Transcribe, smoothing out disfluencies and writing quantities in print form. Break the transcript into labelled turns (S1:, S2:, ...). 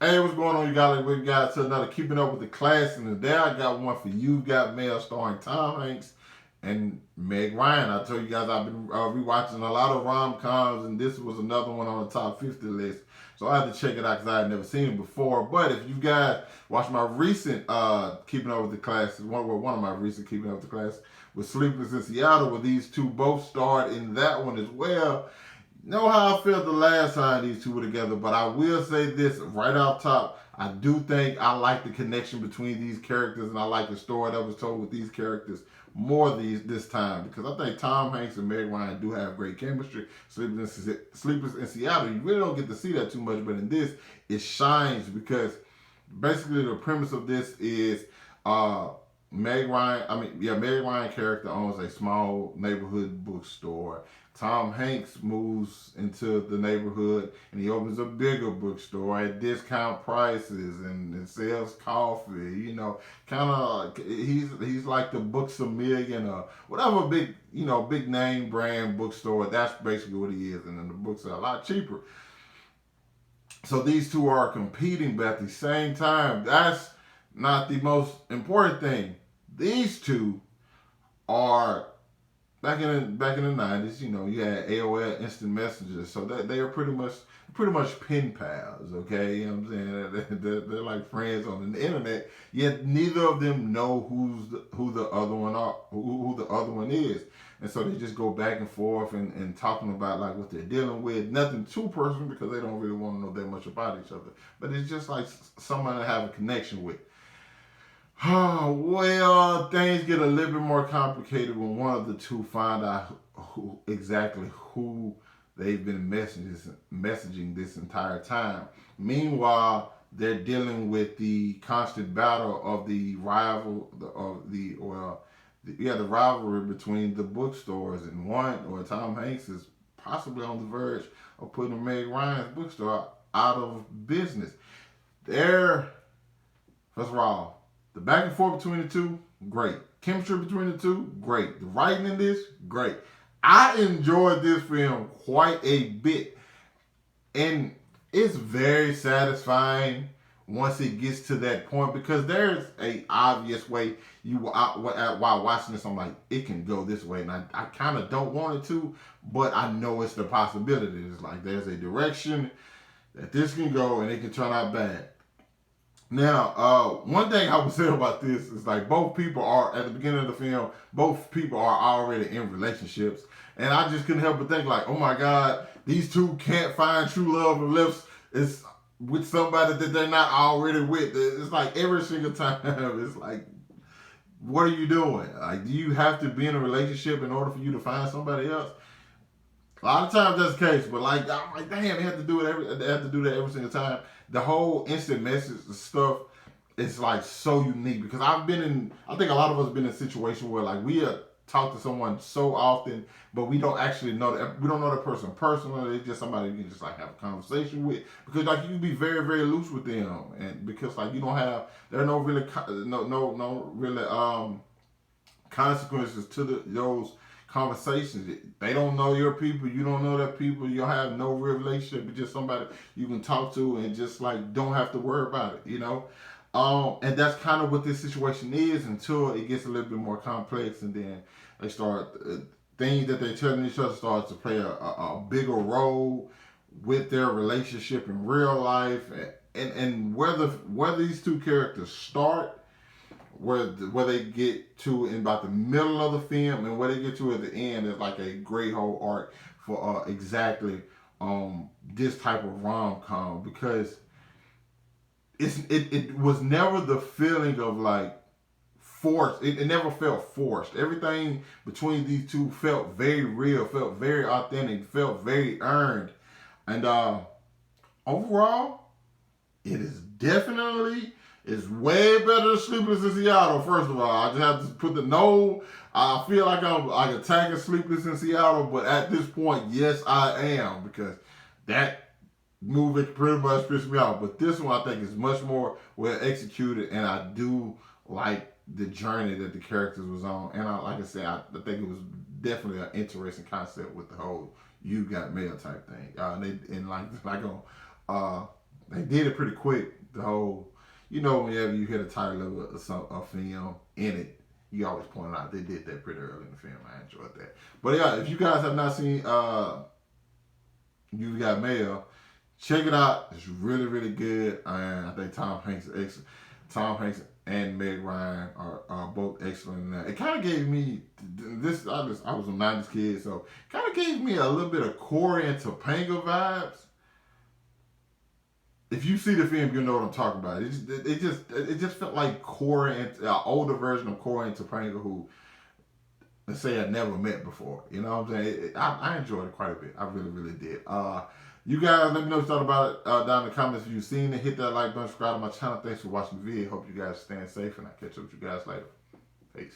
S1: Hey, what's going on, you guys? We got to another Keeping Up with the Class, and today I got one for You Got Mail starring Tom Hanks and Meg Ryan. I told you guys I've been rewatching a lot of rom-coms, and this was another one on the top 50 list. So I had to check it out because I had never seen it before. But if you guys watched my recent Keeping Up with the Class, one of my recent Keeping Up with the Class was Sleepless in Seattle, where these two both starred in that one as well. Know how I felt the last time these two were together, but I will say this right off top. I do think I like the connection between these characters, and I like the story that was told with these characters more this time, because I think Tom Hanks and Meg Ryan do have great chemistry. Sleepless in Seattle, you really don't get to see that too much, but in this, it shines because basically the premise of this is Meg Ryan character owns a small neighborhood bookstore. Tom Hanks moves into the neighborhood and he opens a bigger bookstore at discount prices and sells coffee. You know, kind of he's like the Books a Million or whatever big name brand bookstore. That's basically what he is, and then the books are a lot cheaper. So these two are competing, but at the same time, that's not the most important thing. These two are back in the 90s. You know, you had AOL Instant Messages, so they are pretty much pen pals. Okay, you know what I'm saying? They're like friends on the internet. Yet neither of them know who the other one is, and so they just go back and forth and talking about like what they're dealing with. Nothing too personal because they don't really want to know that much about each other. But it's just like someone to have a connection with. Well, things get a little bit more complicated when one of the two find out exactly who they've been messaging this entire time. Meanwhile, they're dealing with the constant battle of the rivalry between the bookstores, and Tom Hanks is possibly on the verge of putting Meg Ryan's bookstore out of business. First of all, the back and forth between the two, great. Chemistry between the two, great. The writing in this, great. I enjoyed this film quite a bit. And it's very satisfying once it gets to that point, because there's a obvious way while watching this, I'm like, it can go this way. And I kind of don't want it to, but I know it's the possibility. It's like there's a direction that this can go and it can turn out bad. Now, one thing I would say about this is like both people are, at the beginning of the film, both people are already in relationships. And I just couldn't help but think like, oh my God, these two can't find true love unless it's with somebody that they're not already with. It's like every single time, it's like, what are you doing? Like, do you have to be in a relationship in order for you to find somebody else? A lot of times that's the case, but like I'm like, damn, they have to do that every single time. The whole instant message stuff is like so unique because I think a lot of us have been in a situation where like we talk to someone so often, but we don't actually know that we don't know that person personally. It's just somebody you can just like have a conversation with, because like you can be very, very loose with them, and because like there are no really consequences to those conversations. They don't know your people, you don't know their people, you have no real relationship. It's just somebody you can talk to and just like don't have to worry about it, you know. And that's kind of what this situation is until it gets a little bit more complex, and then they start things that they're telling each other starts to play a bigger role with their relationship in real life, and where these two characters start, where they get to in about the middle of the film, and where they get to at the end is like a great whole arc for exactly this type of rom-com, because it was never the feeling of like forced. It never felt forced. Everything between these two felt very real, felt very authentic, felt very earned, and overall, it is definitely. It's way better than Sleepless in Seattle, first of all. I just have to put the no. I feel like I'm attacking Sleepless in Seattle, but at this point, yes, I am, because that movie pretty much pissed me off. But this one I think is much more well executed, and I do like the journey that the characters was on. And like I said, I think it was definitely an interesting concept with the whole "you got mail" type thing. And like on They did it pretty quick. The whole, whenever you hit a title of a film in it, you always point out they did that pretty early in the film. I enjoyed that. But yeah, if you guys have not seen You've Got Mail, check it out. It's really, really good. And I think Tom Hanks is excellent. Tom Hanks and Meg Ryan are both excellent in that. It kind of gave me this. I was a '90s kid, so kind of gave me a little bit of Corey and Topanga vibes. If you see the film, you know what I'm talking about. It just felt like Corey and an older version of Corey and Topanga, who, let's say, I never met before. You know what I'm saying? I enjoyed it quite a bit. I really, really did. You guys, let me know what you thought about it down in the comments. If you've seen it, hit that like button, subscribe to my channel. Thanks for watching the video. Hope you guys are staying safe, and I'll catch up with you guys later. Peace.